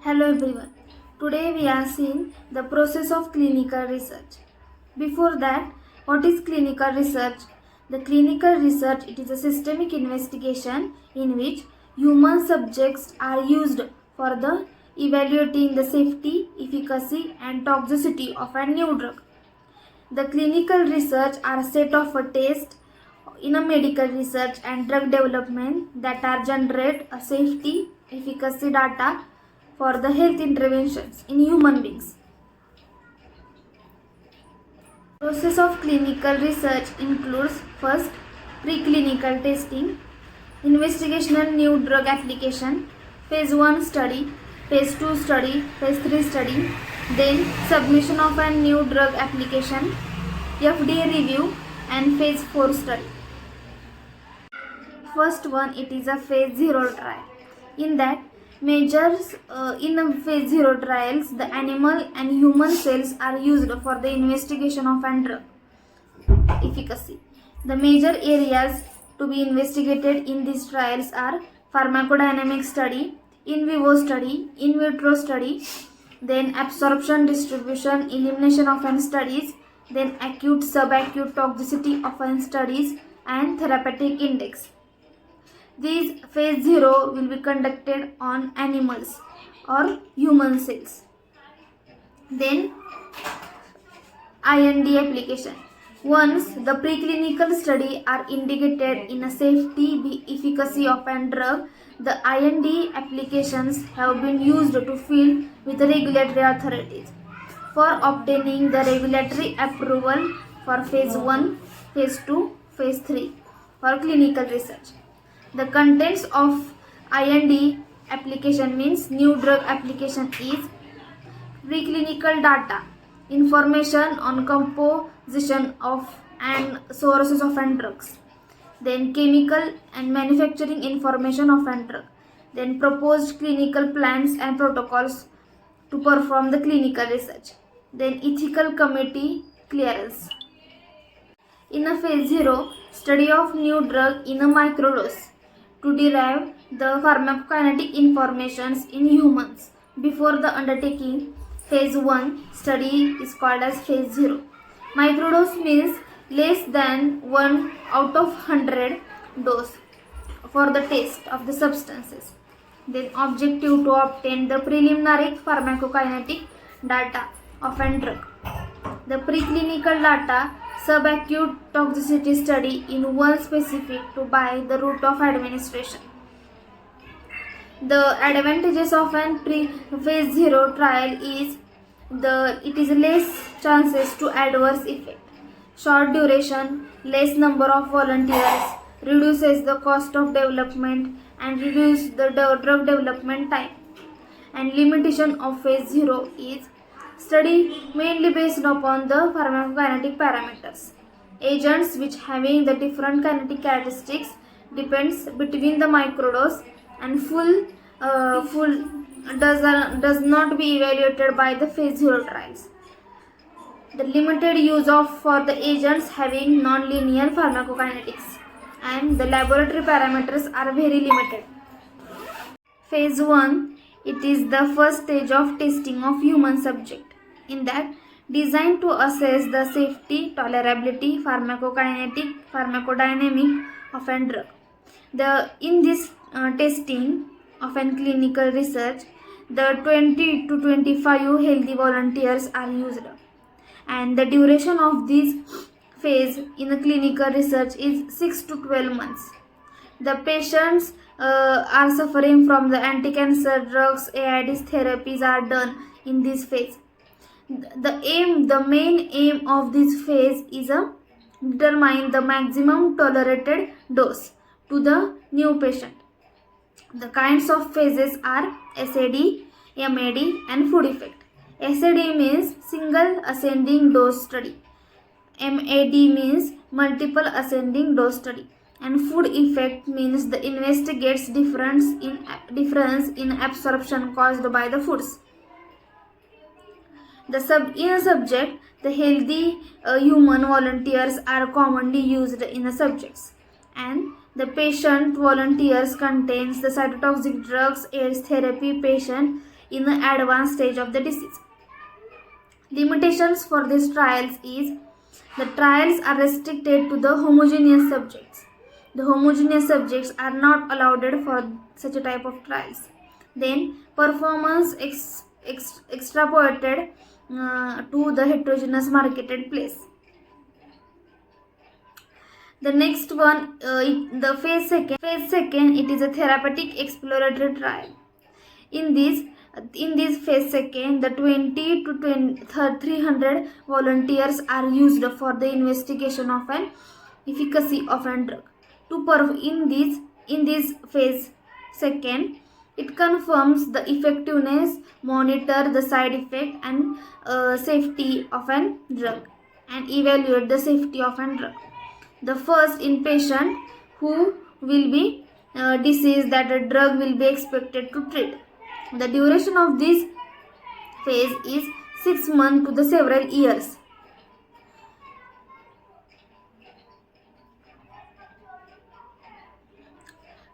Hello everyone. Today we are seeing the process of clinical research. Before that, what is clinical research? The clinical research it is a systemic investigation in which human subjects are used for the evaluating the safety, efficacy and toxicity of a new drug. The clinical research are a set of a test in a medical research and drug development that are generate a safety, efficacy data for the health interventions in human beings. Process of clinical research includes first preclinical testing, investigational new drug application, phase 1 study, phase 2 study, phase 3 study, then submission of a new drug application, FDA review and phase 4 study. First one it is a phase 0 trial. In that measures in a phase 0 trials the animal and human cells are used for the investigation of a drug efficacy. The major areas to be investigated in these trials are pharmacodynamic study, in vivo study, in vitro study, then absorption, distribution, elimination of N studies, then acute subacute toxicity of N studies and therapeutic index. These phase 0 will be conducted on animals or human cells. Then IND application. Once the preclinical study are indicated in a safety efficacy of a drug, the IND applications have been used to file with the regulatory authorities for obtaining the regulatory approval for phase 1, phase 2, phase 3 for clinical research. The contents of IND application means new drug application is preclinical data, information on composition of and sources of and drugs, then chemical and manufacturing information of and drug, then proposed clinical plans and protocols to perform the clinical research, then ethical committee clearance. In a phase 0, study of new drug in a microdose to derive the pharmacokinetic informations in humans. Before the undertaking, phase 1 study is called as phase 0. Microdose means less than 1 out of 100 dose for the test of the substances. Then objective to obtain the preliminary pharmacokinetic data of a drug. The preclinical data subacute toxicity study in one specific to by the route of administration. The advantages of an phase 0 trial is it is less chances to adverse effect, short duration, less number of volunteers, reduces the cost of development and reduce the drug development time. And limitation of phase 0 is study mainly based upon the pharmacokinetic parameters. Agents which having the different kinetic characteristics depends between the microdose and full does not be evaluated by the phase 0 trials. The limited use of for the agents having non-linear pharmacokinetics and the laboratory parameters are very limited. Phase 1 it is the first stage of testing of human subject. In that, designed to assess the safety, tolerability, pharmacokinetic, pharmacodynamic of a drug. In this testing of a clinical research, the 20 to 25 healthy volunteers are used, and the duration of this phase in the clinical research is 6 to 12 months. The patients are suffering from the anti-cancer drugs, AIDS therapies are done in this phase. The main aim of this phase is to determine the maximum tolerated dose to the new patient. The kinds of phases are SAD, MAD and food effect. SAD means single ascending dose study. MAD means multiple ascending dose study. And food effect means the investigates difference in absorption caused by the foods. In a subject, the healthy human volunteers are commonly used in the subjects, and the patient volunteers contains the cytotoxic drugs, AIDS therapy patient in the advanced stage of the disease. Limitations for these trials is the trials are restricted to the homogeneous subjects. The homogeneous subjects are not allowed for such a type of trials. Then performance extrapolated to the heterogeneous marketed place. The next one, the phase second, it is a therapeutic exploratory trial. In this phase second, the 20 to 300 volunteers are used for the investigation of an efficacy of a drug. In this phase second, it confirms the effectiveness, monitor the side effect and safety of a drug, and evaluate the safety of a drug. The first in patient who will be disease that a drug will be expected to treat. The duration of this phase is 6 months to the several years.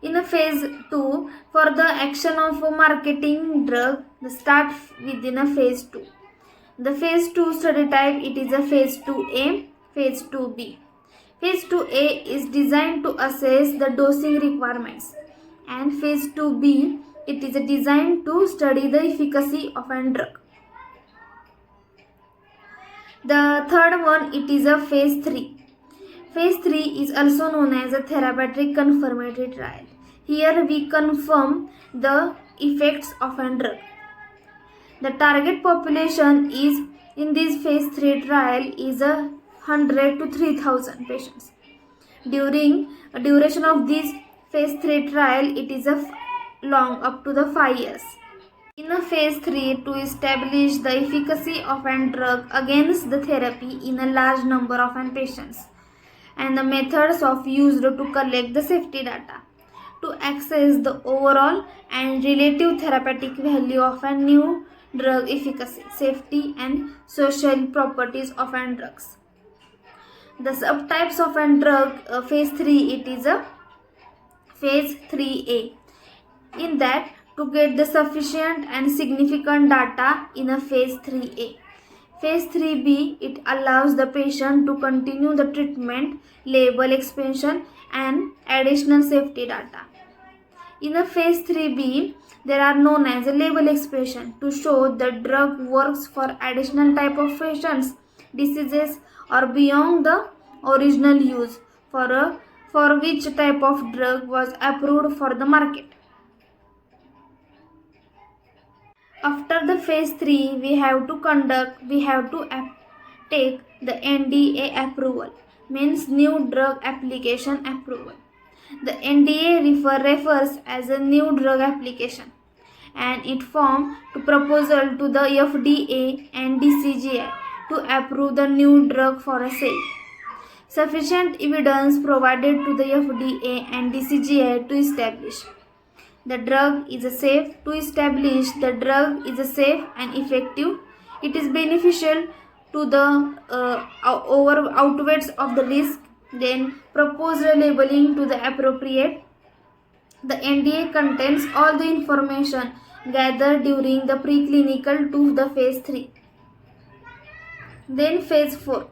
In a phase 2, for the action of a marketing drug, the start within a phase 2. The phase 2 study type, it is a phase 2A, phase 2B. Phase 2A is designed to assess the dosing requirements, and phase 2B, it is designed to study the efficacy of a drug. The third one, it is a phase 3. Phase 3 is also known as a therapeutic confirmatory trial. Here we confirm the effects of a drug. The target population is in this phase 3 trial is 100 to 3000 patients. Duration of this phase 3 trial, it is long, up to the 5 years. In a phase 3, to establish the efficacy of a drug against the therapy in a large number of patients, and the methods of used to collect the safety data to access the overall and relative therapeutic value of a new drug efficacy, safety and social properties of drugs. The subtypes of a drug, phase 3, it is a phase 3A. In that, to get the sufficient and significant data in a phase 3A. Phase 3B, it allows the patient to continue the treatment, label expansion and additional safety data. In a phase 3B, there are known as a label expansion to show the drug works for additional type of patients, diseases or beyond the original use for which type of drug was approved for the market. After the phase 3, we have to take the NDA approval, means new drug application approval. The NDA refers as a new drug application, and it forms to proposal to the FDA and DCGI to approve the new drug for a sale. Sufficient evidence provided to the FDA and DCGI to establish the drug is safe. To establish the drug is safe and effective, it is beneficial to the outweighs of the risk. Then propose labeling to the appropriate. The NDA contains all the information gathered during the preclinical to the phase 3. Then phase 4.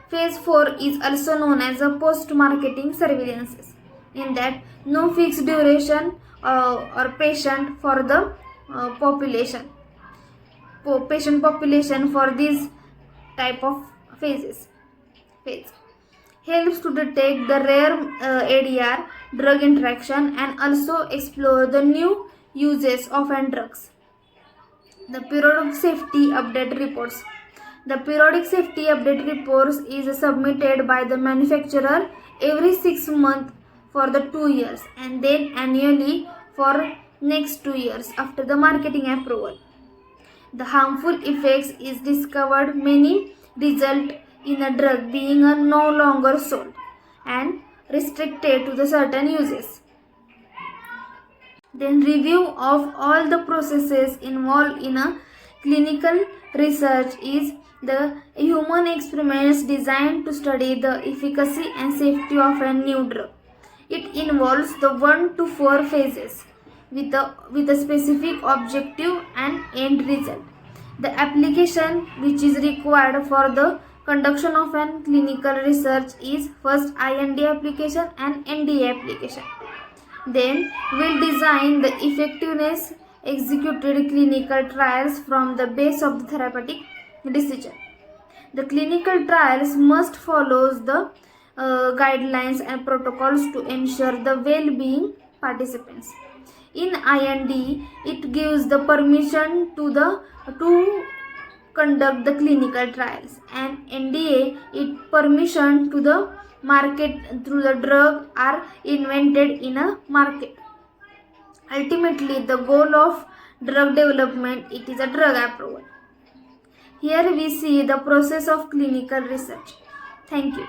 Phase 4 is also known as a post-marketing surveillance. In that, no fixed duration or patient for the patient population for this type of phase helps to detect the rare ADR drug interaction and also explore the new uses of drugs. The periodic safety update reports. The periodic safety update reports is submitted by the manufacturer every 6 months for the 2 years, and then annually for next 2 years after the marketing approval. The harmful effects is discovered many result in a drug being no longer sold and restricted to the certain uses. Then review of all the processes involved in a clinical research is the human experiments designed to study the efficacy and safety of a new drug. It involves the 1 to 4 phases. with a specific objective and end result. The application which is required for the conduction of an clinical research is first IND application and NDA application. Then we'll design the effectiveness executed clinical trials from the base of the therapeutic decision. The clinical trials must follow the guidelines and protocols to ensure the well-being participants. In IND, it gives the permission to conduct the clinical trials, and NDA it permission to the market through the drug are invented in a market. Ultimately, the goal of drug development it is a drug approval. Here we see the process of clinical research. Thank you.